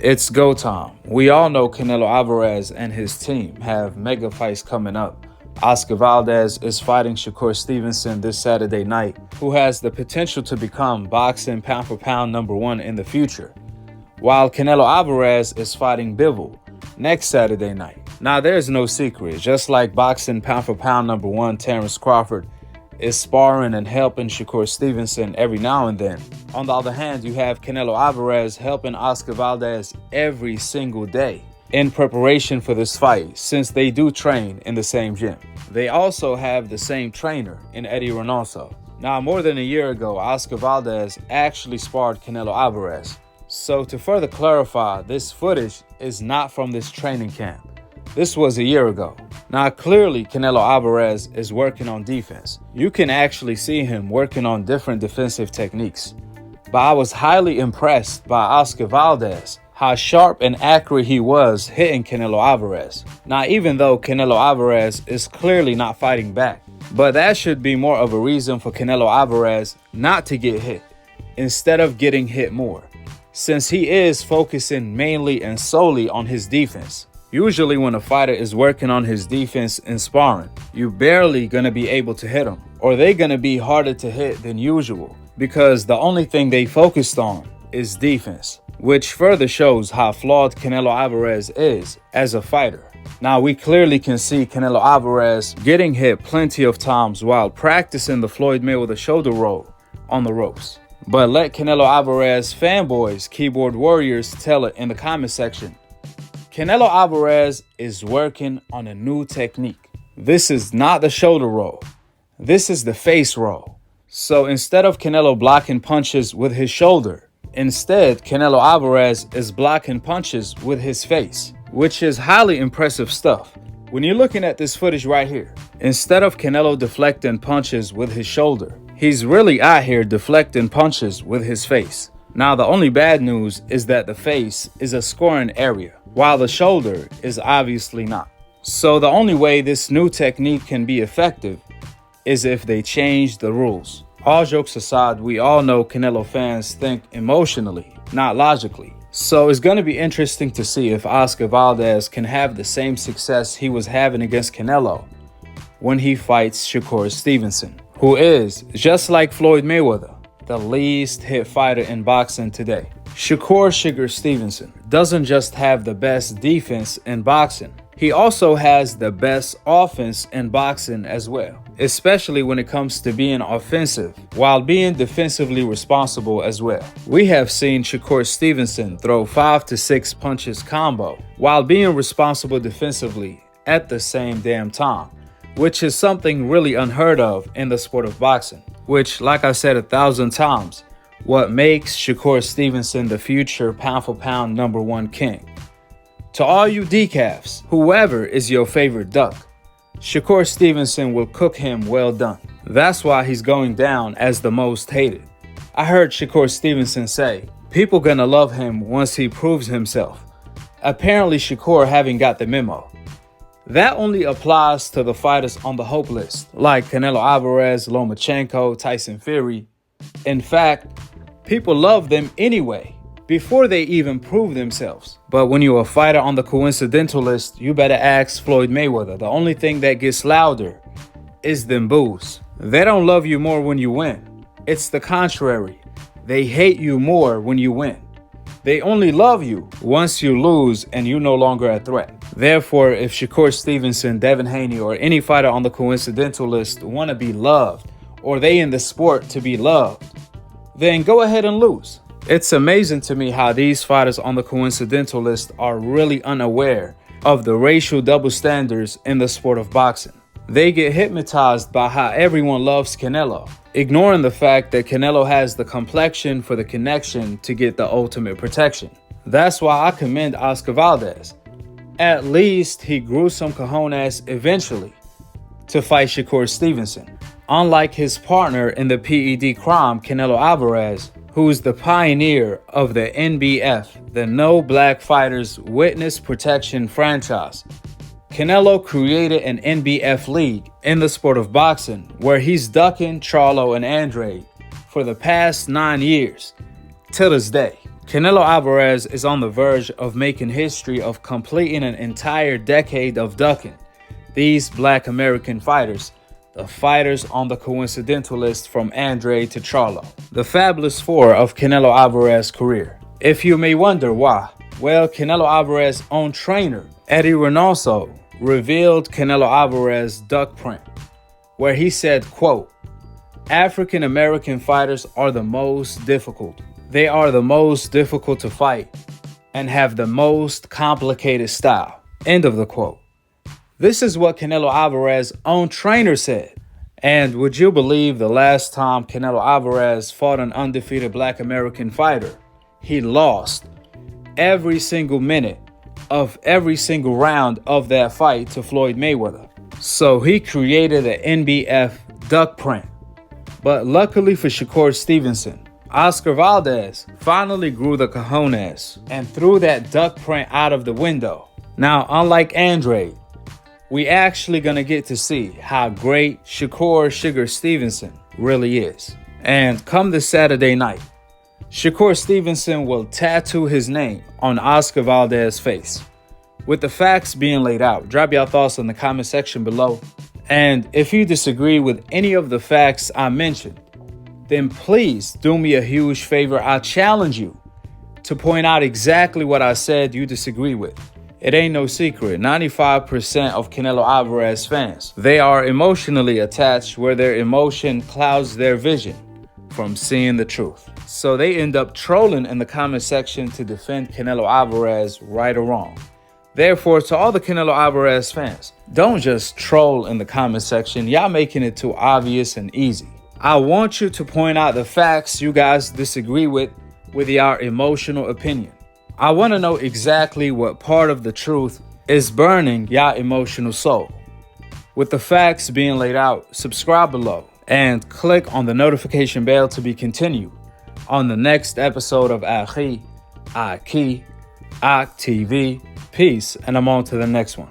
It's go time. We all know Canelo Alvarez and his team have mega fights coming up. Oscar Valdez is fighting Shakur Stevenson this Saturday night, who has the potential to become boxing pound-for-pound #1 in the future, while Canelo Alvarez is fighting Bivol next Saturday night. Now, there's no secret. Just like boxing pound-for-pound #1 Terence Crawford is sparring and helping Shakur Stevenson every now and then, on the other hand, you have Canelo Alvarez helping Oscar Valdez every single day in preparation for this fight, since they do train in the same gym. They also have the same trainer in Eddie Reynoso. Now, more than a year ago, Oscar Valdez actually sparred Canelo Alvarez. So to further clarify, this footage is not from this training camp. This was a year ago. Now, clearly, Canelo Alvarez is working on defense. You can actually see him working on different defensive techniques. But I was highly impressed by Oscar Valdez, how sharp and accurate he was hitting Canelo Alvarez. Now, even though Canelo Alvarez is clearly not fighting back, but that should be more of a reason for Canelo Alvarez not to get hit, instead of getting hit more, since he is focusing mainly and solely on his defense. Usually when a fighter is working on his defense in sparring, you're barely gonna be able to hit him, or they're gonna be harder to hit than usual, because the only thing they focused on is defense, which further shows how flawed Canelo Alvarez is as a fighter. Now, we clearly can see Canelo Alvarez getting hit plenty of times while practicing the Floyd Mayweather shoulder roll on the ropes. But let Canelo Alvarez fanboys, keyboard warriors, tell it in the comment section. Canelo Alvarez is working on a new technique. This is not the shoulder roll. This is the face roll. So instead of Canelo blocking punches with his shoulder, instead Canelo Alvarez is blocking punches with his face, which is highly impressive stuff. When you're looking at this footage right here, instead of Canelo deflecting punches with his shoulder, he's really out here deflecting punches with his face. Now, the only bad news is that the face is a scoring area, while the shoulder is obviously not. So the only way this new technique can be effective is if they change the rules. All jokes aside, we all know Canelo fans think emotionally, not logically. So it's going to be interesting to see if Oscar Valdez can have the same success he was having against Canelo when he fights Shakur Stevenson, who is, just like Floyd Mayweather, the least hit fighter in boxing today. Shakur Stevenson doesn't just have the best defense in boxing, he also has the best offense in boxing as well, especially when it comes to being offensive while being defensively responsible as well. We have seen Shakur Stevenson throw 5 to 6 punches combo while being responsible defensively at the same damn time, which is something really unheard of in the sport of boxing, which, like I said 1,000 times, what makes Shakur Stevenson the future pound-for-pound #1 king. To all you decafs, whoever is your favorite duck, Shakur Stevenson will cook him well done. That's why he's going down as the most hated. I heard Shakur Stevenson say, people gonna love him once he proves himself. Apparently Shakur haven't got the memo. That only applies to the fighters on the hope list, like Canelo Alvarez, Lomachenko, Tyson Fury. In fact, people love them anyway, before they even prove themselves. But when you're a fighter on the coincidental list, you better ask Floyd Mayweather. The only thing that gets louder is them boos. They don't love you more when you win. It's the contrary. They hate you more when you win. They only love you once you lose and you're no longer a threat. Therefore, if Shakur Stevenson, Devin Haney, or any fighter on the coincidental list want to be loved, or they in the sport to be loved, then go ahead and lose. It's amazing to me how these fighters on the coincidental list are really unaware of the racial double standards in the sport of boxing. They get hypnotized by how everyone loves Canelo, ignoring the fact that Canelo has the complexion for the connection to get the ultimate protection. That's why I commend Oscar Valdez. At least he grew some cojones eventually to fight Shakur Stevenson. Unlike his partner in the PED crime, Canelo Alvarez, who is the pioneer of the NBF, the No Black Fighters Witness Protection franchise, Canelo created an NBF league in the sport of boxing where he's ducking Charlo and Andrade for the past 9 years. Till this day, Canelo Alvarez is on the verge of making history of completing an entire decade of ducking these Black American fighters, the fighters on the coincidental list from Andrade to Charlo, the fabulous four of Canelo Alvarez's career. If you may wonder why, well, Canelo Alvarez's own trainer, Eddie Reynoso, revealed Canelo Alvarez's duck print, where he said, quote, "African American fighters are the most difficult. They are the most difficult to fight and have the most complicated style." End of the quote. This is what Canelo Alvarez's own trainer said. And would you believe the last time Canelo Alvarez fought an undefeated Black American fighter, he lost every single minute of every single round of that fight to Floyd Mayweather. So he created an NBF duck print. But luckily for Shakur Stevenson, Oscar Valdez finally grew the cojones and threw that duck print out of the window. Now, unlike Andrade, we actually gonna get to see how great Shakur Sugar Stevenson really is. And come this Saturday night, Shakur Stevenson will tattoo his name on Oscar Valdez's face. With the facts being laid out, drop your thoughts in the comment section below. And if you disagree with any of the facts I mentioned, then please do me a huge favor. I challenge you to point out exactly what I said you disagree with. It ain't no secret. 95% of Canelo Alvarez fans, they are emotionally attached where their emotion clouds their vision from seeing the truth. So they end up trolling in the comment section to defend Canelo Alvarez right or wrong. Therefore, to all the Canelo Alvarez fans, don't just troll in the comment section. Y'all making it too obvious and easy. I want you to point out the facts you guys disagree with your emotional opinion. I want to know exactly what part of the truth is burning your emotional soul. With the facts being laid out, subscribe below and click on the notification bell to be continued on the next episode of Aki TV. Peace, and I'm on to the next one.